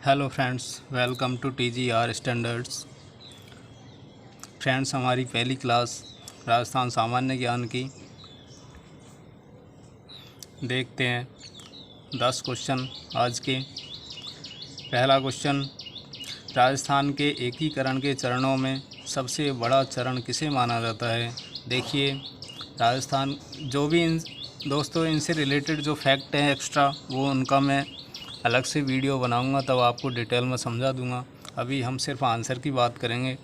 Hello friends, welcome to TGR standards. Friends, हमारी पहली class Rajasthan सामान्य ज्ञान की देखते हैं 10 क्वेश्चन आज के। पहला क्वेश्चन, राजस्थान के एकीकरण के चरणों में सबसे बड़ा चरण किसे माना जाता है। देखिए, राजस्थान जो भी दोस्तों इनसे रिलेटेड जो फैक्ट हैं एक्स्ट्रा, वो उनका मैं अलग से वीडियो बनाऊंगा, तब आपको डिटेल में समझा दूंगा। अभी हम सिर्फ आंसर की बात करेंगे।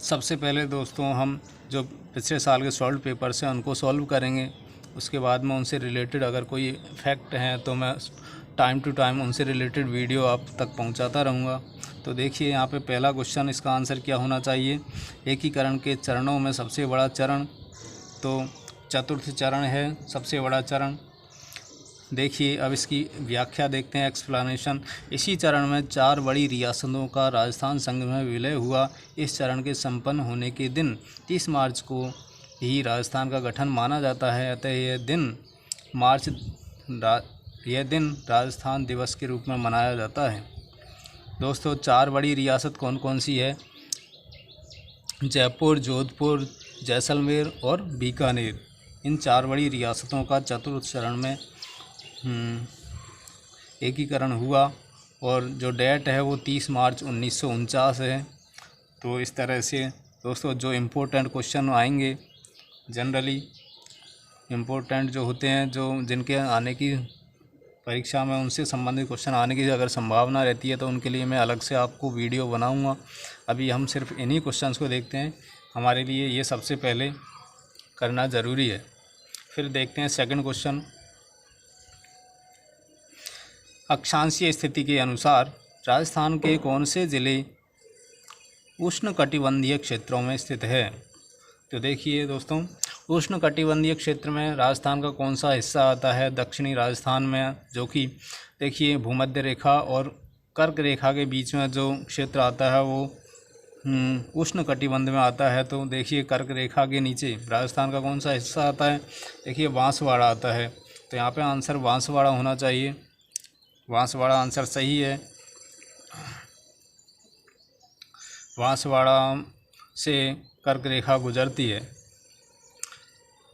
सबसे पहले दोस्तों हम जो पिछले साल के सॉल्व पेपर्स हैं उनको सॉल्व करेंगे। उसके बाद में उनसे रिलेटेड अगर कोई फैक्ट हैं तो मैं टाइम टू टाइम उनसे रिलेटेड वीडियो आप तक पहुंचाता रहूँगा। तो देखिए यहाँ पे पहला क्वेश्चन, इसका आंसर क्या होना चाहिए। एकीकरण के चरणों में सबसे बड़ा चरण, तो चतुर्थ चरण है सबसे बड़ा चरण। देखिए अब इसकी व्याख्या देखते हैं, एक्सप्लेनेशन। इसी चरण में 4 बड़ी रियासतों का राजस्थान संघ में विलय हुआ। इस चरण के संपन्न होने के दिन 30 मार्च को ही राजस्थान का गठन माना जाता है। अतः यह दिन राजस्थान दिवस के रूप में मनाया जाता है। दोस्तों 4 बड़ी रियासत कौन कौन सी है। जयपुर, जोधपुर, जैसलमेर और बीकानेर। इन 4 बड़ी रियासतों का चतुर्थ चरण में एकीकरण हुआ और जो डेट है वो 30 मार्च 1949 है। तो इस तरह से दोस्तों जो इम्पोर्टेंट क्वेश्चन आएंगे, जनरली इम्पोर्टेंट जो होते हैं, जो जिनके आने की परीक्षा में उनसे संबंधित क्वेश्चन आने की अगर संभावना रहती है, तो उनके लिए मैं अलग से आपको वीडियो बनाऊंगा। अभी हम सिर्फ इन्हीं क्वेश्चंस को देखते हैं, हमारे लिए ये सबसे पहले करना ज़रूरी है। फिर देखते हैं सेकंड क्वेश्चन। अक्षांशीय स्थिति के अनुसार राजस्थान के कौन से ज़िले उष्णकटिबंधीय क्षेत्रों में स्थित है। तो देखिए दोस्तों, उष्णकटिबंधीय क्षेत्र में राजस्थान का कौन सा हिस्सा आता है। दक्षिणी राजस्थान में, जो कि देखिए भूमध्य रेखा और कर्क रेखा के बीच में जो क्षेत्र आता है वो उष्णकटिबंध में आता है। तो देखिए कर्क रेखा के नीचे राजस्थान का कौन सा हिस्सा आता है। देखिए बांसवाड़ा आता है। तो यहाँ पे आंसर बांसवाड़ा होना चाहिए। बांसवाड़ा आंसर सही है। बांसवाड़ा से कर्क रेखा गुजरती है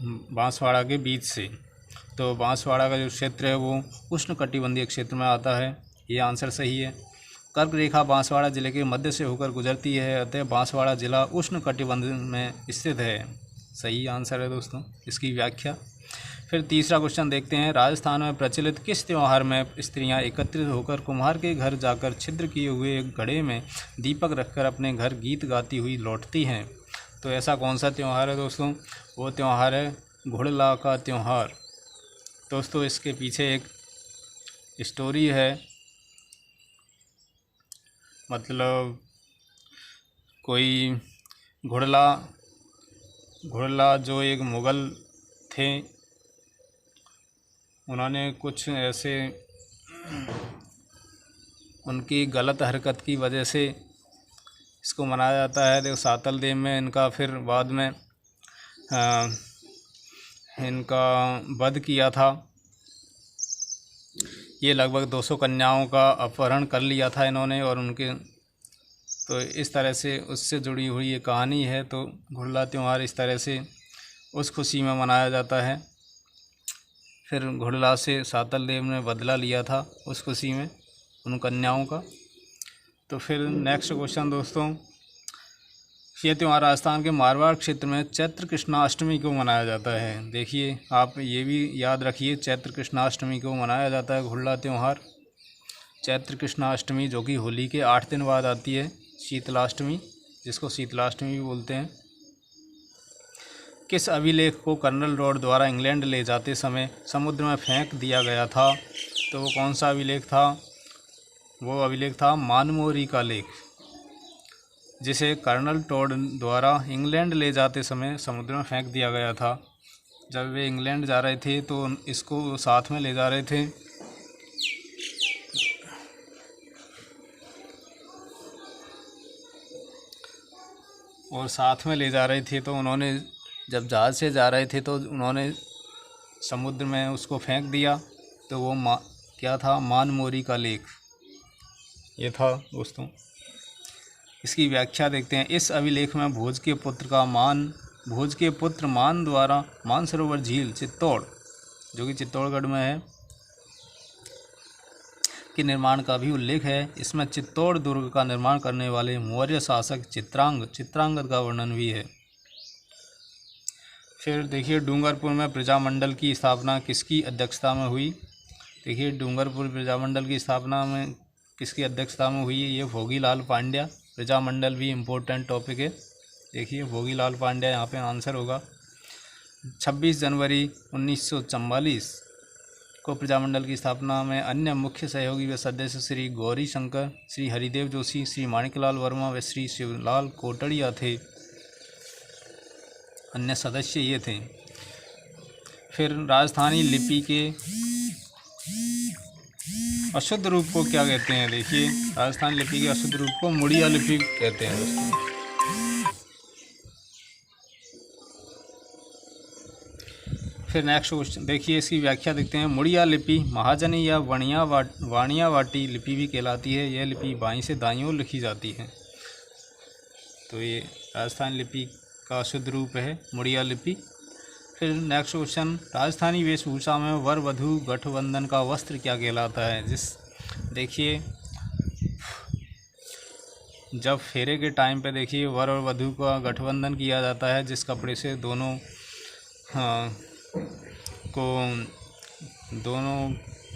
बांसवाड़ा के बीच से। तो बांसवाड़ा का जो क्षेत्र है वो उष्णकटिबंधीय क्षेत्र में आता है। ये आंसर सही है। कर्क रेखा बांसवाड़ा ज़िले के मध्य से होकर गुजरती है, अतः बांसवाड़ा ज़िला उष्णकटिबंध में स्थित है। सही आंसर है दोस्तों इसकी व्याख्या। फिर तीसरा क्वेश्चन देखते हैं। राजस्थान में प्रचलित किस त्यौहार में स्त्रियां एकत्रित होकर कुम्हार के घर जाकर छिद्र किए हुए एक घड़े में दीपक रखकर अपने घर गीत गाती हुई लौटती हैं। तो ऐसा कौन सा त्यौहार है दोस्तों। वो त्यौहार है घुड़ला का त्यौहार। दोस्तों इसके पीछे एक स्टोरी है, मतलब कोई घुड़ला जो एक मुग़ल थे, उन्होंने कुछ ऐसे उनकी गलत हरकत की वजह से इसको मनाया जाता है। देखो सातल देव में इनका फिर बाद में इनका वध किया था। ये लगभग 200 कन्याओं का अपहरण कर लिया था इन्होंने, और उनके तो इस तरह से उससे जुड़ी हुई ये कहानी है। तो घुड़ला त्यौहार इस तरह से उस खुशी में मनाया जाता है। फिर घुड़ला से सातल देव ने बदला लिया था उस खुशी में उन कन्याओं का। तो फिर नेक्स्ट क्वेश्चन दोस्तों, ये त्यौहार राजस्थान के मारवाड़ क्षेत्र में चैत्र कृष्णाष्टमी को मनाया जाता है। देखिए आप ये भी याद रखिए, चैत्र कृष्णाष्टमी को मनाया जाता है घुड़ला त्यौहार। चैत्र कृष्णाष्टमी जो कि होली के 8 दिन बाद आती है, शीतलाष्टमी, जिसको शीतलाष्टमी भी बोलते हैं। किस अभिलेख को कर्नल रॉड द्वारा इंग्लैंड ले जाते समय समुद्र में फेंक दिया गया था। तो वो कौन सा अभिलेख था। वो अभिलेख था मानमोरी का लेख, जिसे कर्नल टॉड द्वारा इंग्लैंड ले जाते समय समुद्र में फेंक दिया गया था। जब वे इंग्लैंड जा रहे थे तो इसको साथ में ले जा रहे थे। और साथ में ले जा रहे थे तो उन्होंने जब जहाज़ से जा रहे थे तो उन्होंने समुद्र में उसको फेंक दिया। तो वो क्या था? मानमोरी का लेख, ये था दोस्तों। इसकी व्याख्या देखते हैं। इस अभिलेख में भोज के पुत्र मान द्वारा मानसरोवर झील चित्तौड़, जो कि चित्तौड़गढ़ में है, के निर्माण का भी उल्लेख है। इसमें चित्तौड़ दुर्ग का निर्माण करने वाले मौर्य शासक चित्रांगद का वर्णन भी है। फिर देखिए, डूंगरपुर में प्रजामंडल की स्थापना किसकी अध्यक्षता में हुई? देखिए, डूंगरपुर प्रजामंडल की स्थापना में किसकी अध्यक्षता में हुई है? ये भोगीलाल पांड्या। प्रजामंडल भी इम्पोर्टेंट टॉपिक है। देखिए, भोगीलाल पांड्या यहाँ पे आंसर होगा। 26 जनवरी 1944 को प्रजामंडल की स्थापना में अन्य मुख्य सहयोगी व सदस्य श्री गौरी शंकर, श्री हरिदेव जोशी, श्री माणिकलाल वर्मा व श्री शिवलाल कोटड़िया थे। अन्य सदस्य ये थे। फिर राजस्थानी लिपि के अशुद्ध रूप को क्या कहते हैं? देखिए, राजस्थानी लिपि के अशुद्ध रूप को मुड़िया लिपि कहते हैं दोस्तों। फिर नेक्स्ट क्वेश्चन देखिए, इसकी व्याख्या देखते हैं। मुड़िया लिपि महाजनी या वाणियावाटी लिपि भी कहलाती है। यह लिपि बाईं से दाईं ओर लिखी जाती है। तो ये राजस्थानी लिपि का शुद्ध रूप है मुड़िया लिपि। फिर नेक्स्ट क्वेश्चन, राजस्थानी वेशभूषा में वर वधू गठबंधन का वस्त्र क्या कहलाता है? देखिए, जब फेरे के टाइम पे देखिए वर और वधू का गठबंधन किया जाता है, जिस कपड़े से दोनों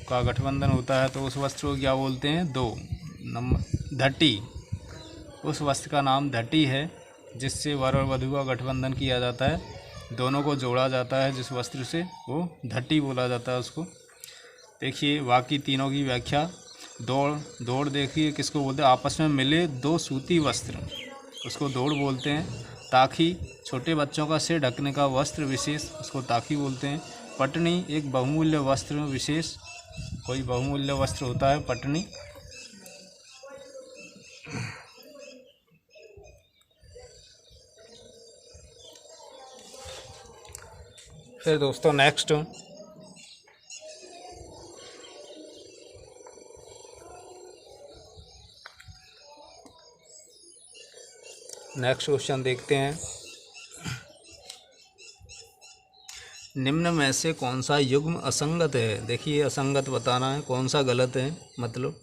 का गठबंधन होता है, तो उस वस्त्र को क्या बोलते हैं? 2 नंबर धटी। उस वस्त्र का नाम धटी है, जिससे वर और वधू का गठबंधन किया जाता है, दोनों को जोड़ा जाता है जिस वस्त्र से, वो धटी बोला जाता है उसको। देखिए, बाकी तीनों की व्याख्या। दौड़ देखिए किसको बोलते हैं? आपस में मिले 2 सूती वस्त्र, उसको दौड़ बोलते हैं। ताखी, छोटे बच्चों का सिर ढकने का वस्त्र विशेष, उसको ताखी बोलते हैं। पटनी, एक बहुमूल्य वस्त्र विशेष, कोई बहुमूल्य वस्त्र होता है पटनी। फिर दोस्तों नेक्स्ट क्वेश्चन देखते हैं। निम्न में से कौन सा युग्म असंगत है? देखिए, असंगत बताना है, कौन सा गलत है मतलब।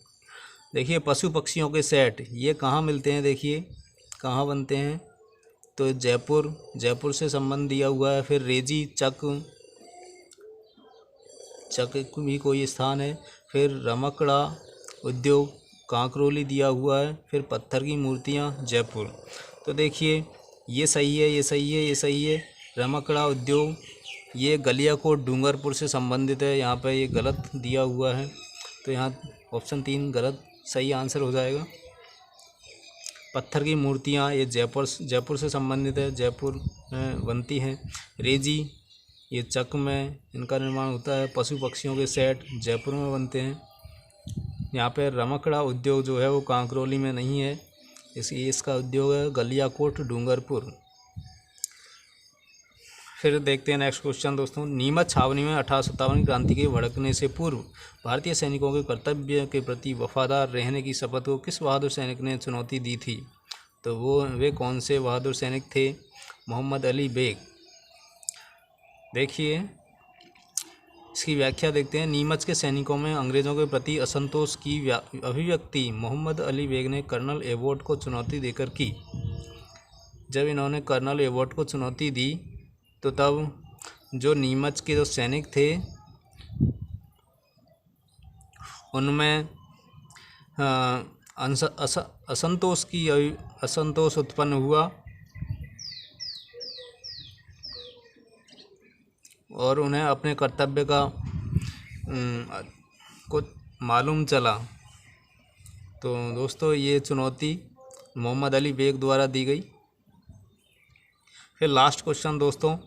देखिए, पशु पक्षियों के सेट ये कहाँ मिलते हैं? देखिए, कहाँ बनते हैं? तो जयपुर से संबंध दिया हुआ है। फिर रेजी चक भी कोई स्थान है। फिर रमकड़ा उद्योग कांकरोली दिया हुआ है। फिर पत्थर की मूर्तियाँ जयपुर। तो देखिए, ये सही है, ये सही है, ये सही है। रमकड़ा उद्योग ये गलियाकोट डूंगरपुर से संबंधित है। यहाँ पे ये गलत दिया हुआ है, तो यहाँ ऑप्शन 3 गलत सही आंसर हो जाएगा। पत्थर की मूर्तियाँ ये जयपुर से संबंधित है, जयपुर में बनती हैं। रेजी ये चक में इनका निर्माण होता है। पशु पक्षियों के सेट जयपुर में बनते हैं। यहाँ पे रमकड़ा उद्योग जो है वो कांकरोली में नहीं है, इसका उद्योग है गलियाकोट डूंगरपुर। फिर देखते हैं नेक्स्ट क्वेश्चन दोस्तों। नीमच छावनी में 1857 क्रांति के भड़कने से पूर्व भारतीय सैनिकों के कर्तव्य के प्रति वफादार रहने की शपथ को किस बहादुर सैनिक ने चुनौती दी थी? तो वे कौन से बहादुर सैनिक थे? मोहम्मद अली बेग। देखिए, इसकी व्याख्या देखते हैं। नीमच के सैनिकों में अंग्रेज़ों के प्रति असंतोष की अभिव्यक्ति मोहम्मद अली बेग ने कर्नल एबोट को चुनौती देकर की। जब इन्होंने कर्नल एबोट को चुनौती दी, तो तब जो नीमच के जो सैनिक थे उनमें असंतोष उत्पन्न हुआ और उन्हें अपने कर्तव्य का कुछ मालूम चला। तो दोस्तों, ये चुनौती मोहम्मद अली बेग द्वारा दी गई। फिर लास्ट क्वेश्चन दोस्तों,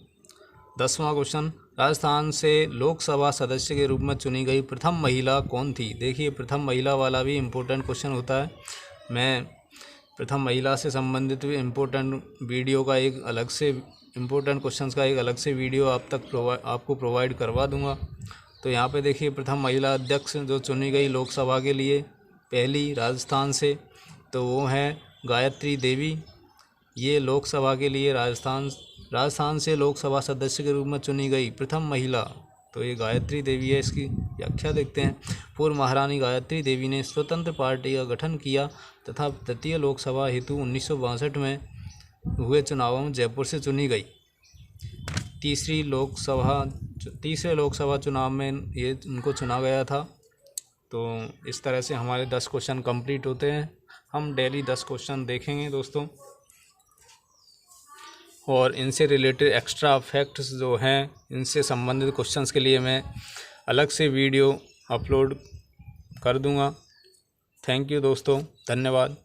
10वां क्वेश्चन। राजस्थान से लोकसभा सदस्य के रूप में चुनी गई प्रथम महिला कौन थी? देखिए, प्रथम महिला वाला भी इम्पोर्टेंट क्वेश्चन होता है। मैं प्रथम महिला से संबंधित भी इम्पोर्टेंट वीडियो का एक अलग से इम्पोर्टेंट क्वेश्चंस का एक अलग से वीडियो आपको प्रोवाइड करवा दूंगा। तो यहाँ पे देखिए प्रथम महिला अध्यक्ष जो चुनी गई लोकसभा के लिए पहली राजस्थान से, तो वो हैं गायत्री देवी। ये लोकसभा के लिए राजस्थान से लोकसभा सदस्य के रूप में चुनी गई प्रथम महिला, तो ये गायत्री देवी है। इसकी व्याख्या देखते हैं। पूर्व महारानी गायत्री देवी ने स्वतंत्र पार्टी का गठन किया तथा तृतीय लोकसभा हेतु 1962 में हुए चुनावों में जयपुर से चुनी गई। तीसरे लोकसभा चुनाव में ये उनको चुना गया था। तो इस तरह से हमारे 10 क्वेश्चन कंप्लीट होते हैं। हम डेली 10 क्वेश्चन देखेंगे दोस्तों, और इनसे रिलेटेड एक्स्ट्रा फैक्ट्स जो हैं, इनसे संबंधित क्वेश्चंस के लिए मैं अलग से वीडियो अपलोड कर दूंगा। थैंक यू दोस्तों, धन्यवाद।